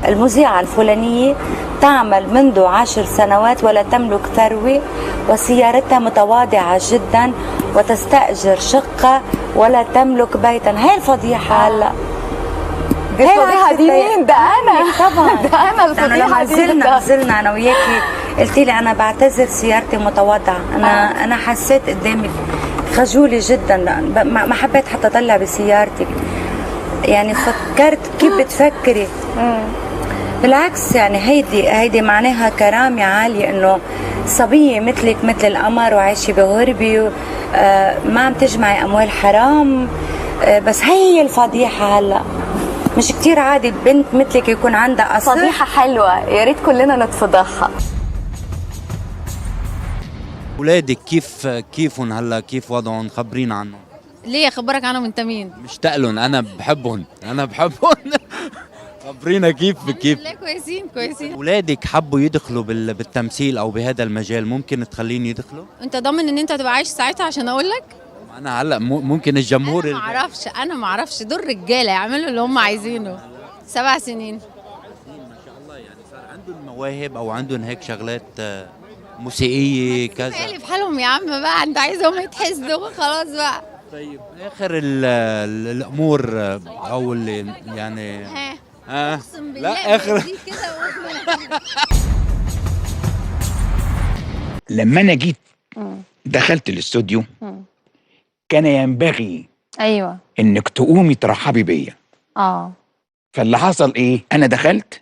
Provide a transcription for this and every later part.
المذيعة الفلانية تعمل منذ 10 سنوات ولا تملك ثروة وسيارتها متواضعة جدا وتستأجر شقة ولا تملك بيتا. هاي الفضيحة هلا. الفضيحة دي مين؟ ده أنا طبعا. ده أنا الفضيحة دي. لما نزلنا أنا وياكي قلتي لي أنا بعتذر سيارتي متواضعة. أنا حسيت قدامك خجولة جدا، ما حبيت حتى أطلع بسيارتك. يعني فكرت كيف بتفكري. بالعكس يعني هيدي معناها كرامة عالية، إنه صبية مثلك مثل القمر وعايشة بغربة ما عم تجمعي أموال حرام. بس هي الفضيحة هلا. مش كتير عادي بنت مثلك يكون عندها أصل. فضيحة حلوة، يا ريت كلنا نتفضحها. أولادك كيفهم هلا؟ كيف وضعهم؟ خبرينا عنهم. ليه اخبرك عنهم؟ انت مين؟ مشتاق لهم، انا بحبهم خبرينا كيف لا كويسين. اولادك حبوا يدخلوا بالتمثيل او بهذا المجال، ممكن تخليني يدخلوا؟ انت ضامن ان انت تبقى عايش ساعتها عشان اقول لك؟ انا هلا ممكن الجمهور انا ما اعرفش دول رجاله يعملوا اللي هم عايزينه. 7 سنين ما شاء الله. يعني صار عندهم مواهب او عندهم هيك شغلات موسيقيه كذا. في حالهم يا عم بقى، انت عايزهم يتحسدوا خلاص بقى. طيب اخر الامور او اللي يعني اقسم بالله لا اخر لما انا جيت دخلت الاستوديو كان ينبغي أيوة انك تقومي ترحبي بيا. فاللي حصل ايه؟ انا دخلت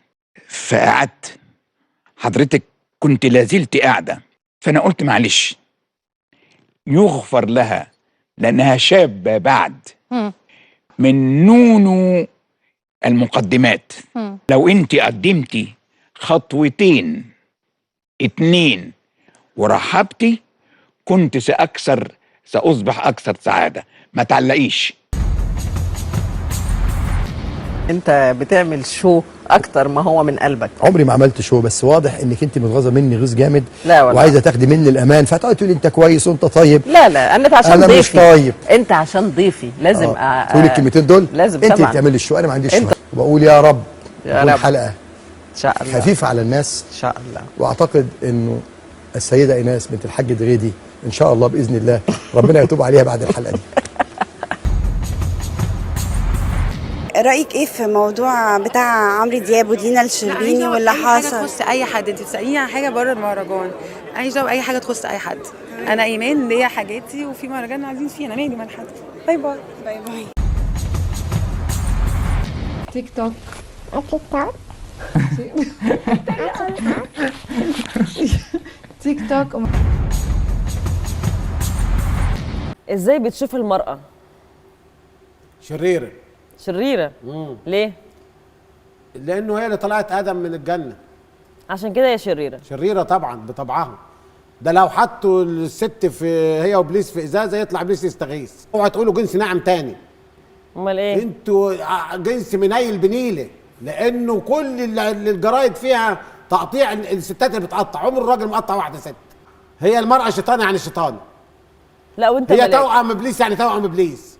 فقعدت، حضرتك كنت لازلت قاعده، فانا قلت معلش يغفر لها لانها شابه بعد من نونو المقدمات. لو انت قدمتي خطوتين 2 ورحبتي كنت سأصبح أكثر سعادة. ما تعلقيش. انت بتعمل شو اكتر ما هو من قلبك. عمري ما عملت شو، بس واضح انك انت متغاظه مني غيظ جامد. لا والله. وعايزه تاخدي مني الامان، فتقعدي تقولي انت كويس وانت طيب. لا انت عشان أنا ضيفي. مش طيب. انت عشان ضيفي لازم تقولي الكلمتين دول. لازم انت طبعا. بتعملي الشو، انا ما عنديش شو. وبقول يا رب تكون حلقه ان شاء الله خفيفه على الناس ان شاء الله. واعتقد انه السيده ايناس بنت الحاج دغيدي ان شاء الله باذن الله ربنا يتوب عليها بعد الحلقه دي. رأيك ايه في موضوع بتاع عمرو دياب ودينا الشربيني واللي حصل؟ حاجه تخص اي حد، انت بتساليني عن حاجه بره المهرجان، عايز جاوب اي حاجه تخص اي حد. انا ايمان ليا حاجاتي وفي مهرجان عايزين فيه، انا مالي مال حد. باي باي باي باي. تيك توك تيك توك. ازاي بتشوف المرأة؟ شريرة. شريرة؟ ليه؟ لأنه هي اللي طلعت آدم من الجنة، عشان كده هي شريرة. شريرة طبعا بطبعها. ده لو حطوا الست في هي وابليس في ازازه يطلع ابليس يستغيث. اوعى تقولوا جنس ناعم تاني. امال ايه؟ انتوا جنس منيل بنيله، لانه كل الجرايد فيها تقطيع الستات اللي بتقطع. عمر الراجل مقطع واحده ست. هي المرأة شيطان يعني شيطان. لا وانت هي توأم ابليس يعني توأم ابليس.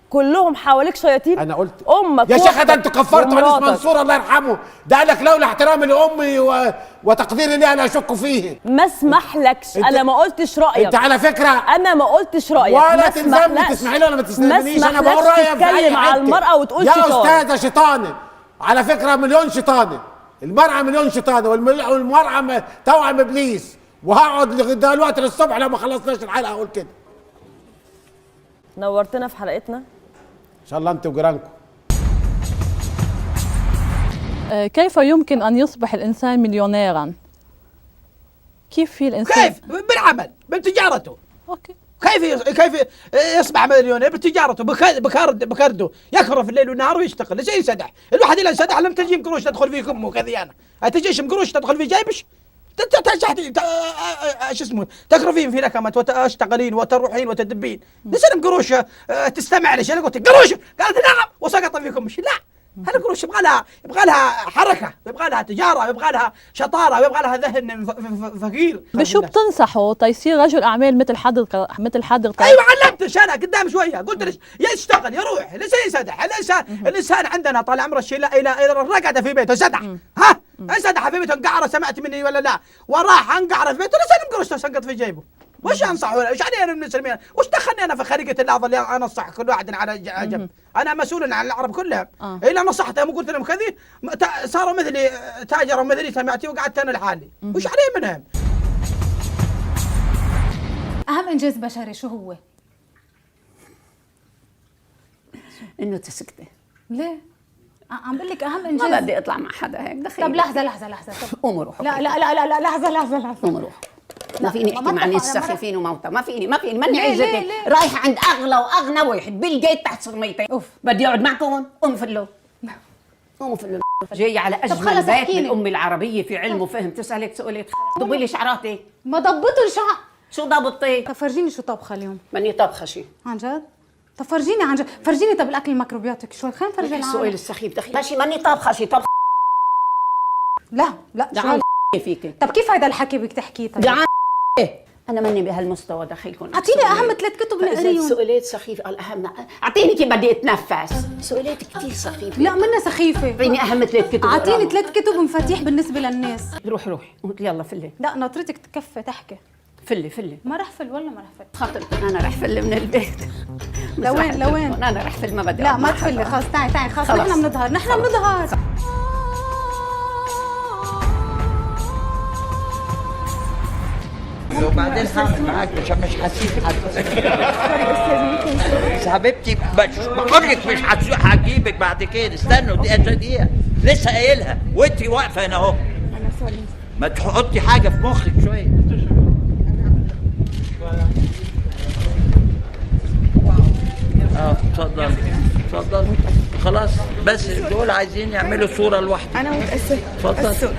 كلهم حواليك شياطين. انا قلت امك يا شيخ ده انتوا كفرتوا انيس منصور الله يرحمه، ده قال لك لولا احترامي لامي وتقديري ليها لا اشك فيه. ما اسمحلكش. انا ما قلتش رايك. انت على فكره انا ما قلتش رايك. ولا تلزمني تسمعي لي ولا ما تسمعينيش. انا بقول رايي في اي تتكلم على المراه وتقول يا شيطان. يا استاذه شيطانه. على فكره مليون شيطانه، المراه مليون شيطانه والمراه توأم ابليس. وهقعد دلوقتي للصبح لو ما خلصناش الحلقه اقول كده. نورتنا في حلقتنا ان شاء الله انت وجيرانكم. كيف يمكن ان يصبح الانسان مليونيرا؟ كيف في الانسان؟ كيف؟ بالعمل، بتجارته. اوكي. كيف يصبح مليونير؟ بتجارته، بكرده يكره في الليل والنهار ويشتغل زي السدح. الواحد اللي انسدح لم تجي قروش تدخل في كمه كذيانه، تجيش قروش تدخل في جيبش. شو اسمه تكرفين في نكمة وتشتغلين وتروحين وتدبين. نسلم قروش تستمع ليش انا قلت قروش؟ قالت نعم وسقط فيكم. مش لا هالقروش يبغى لها حركه، يبغى لها تجاره، يبغى لها شطاره، ويبغى لها ذهن فقير. بشو بتنصحه تيصير رجل اعمال مثل حضرتك؟ ايوه علمتش انا قدام شويه، قلت ليش يشتغل يروح ليش ينسدح. الانسان عندنا طال عمره الشيء الى رقد في بيته سدح، ها انسدح في بيته انقعر، سمعت مني ولا لا؟ وراح انقعر في بيته لسه قروش سقط في جيبه. وش انصح وش علي انا من المسلمين؟ وش دخلني انا في خريقه اللحظه اللي انا انصح كل واحد على جنب؟ انا مسؤول عن العرب كلها. الا نصحتهم وقلت لهم كذي صاروا مثلي، تاجروا مثلي سمعتي، وقعدت انا لحالي. وش علي منهم؟ اهم انجاز بشري شو هو؟ انه تسكتي. ليه؟ عم بقول لك اهم انجاز. ما بدي اطلع مع حدا هيك دخيل. طب لحظه قوموا روحوا. لا لا لا لا لحظه قوموا روحوا. ما فيني احكي مع ناس سخيفين وموتى، ما فيني ماني عزتي. رايحه عند اغلى واغنى واحد بيل جيت تحت صرميتين. بدي اقعد معكم؟ قوموا فلوا. قوموا فلوا. جاي على اجمل بيت من امي العربيه في علم وفهم، تسالك سؤالات ضبي لي شعراتي. ما ضبطوا الشعر. شو ضبطي؟ طب فرجيني شو طبخه اليوم. ماني طبخه شيء. عن جد؟ طب فرجيني عن جد، فرجيني. طب الاكل الميكروبيوتيك شوي، خلينا نفرجي العالم. السؤال السخيف دخيل. ماشي ماني طبخه شيء، طبخه. لا شو فيك؟ طب كيف هذا الحكي بدك تحكيه؟ طيب انا ماني بهالمستوى دخيلكم. اعطيني اهم 3 كتب نقريهم. سؤالات سخيفه. الاهم اعطيني كيف بدي اتنفس. سؤالات كثير سخيفه. لا منها سخيفه. اعطيني اهم 3 كتب. اعطيني 3 كتب مفاتيح بالنسبه للناس. روح يلا فلي. لا ناطرتك تكفي تحكي. فلي ما رح فل ولا ما رح فل؟ خاطرك انا رح فل من البيت. لوين؟ انا رح فل، ما بدي. لا ما تفلي، خلص تعي خلص. نحن بنظهر. وبعدين هعمل معاك مش هسيب حد. حبيبتي بقول لك مش هجيبك بعد كده. استنوا دقيقه لسه قايلها وانت واقفه هنا اهو. ما تحطي حاجه في مخك شويه. اتفضل خلاص. بس دول عايزين يعملوا صوره لوحدهم. انا متاسفه. اتفضل.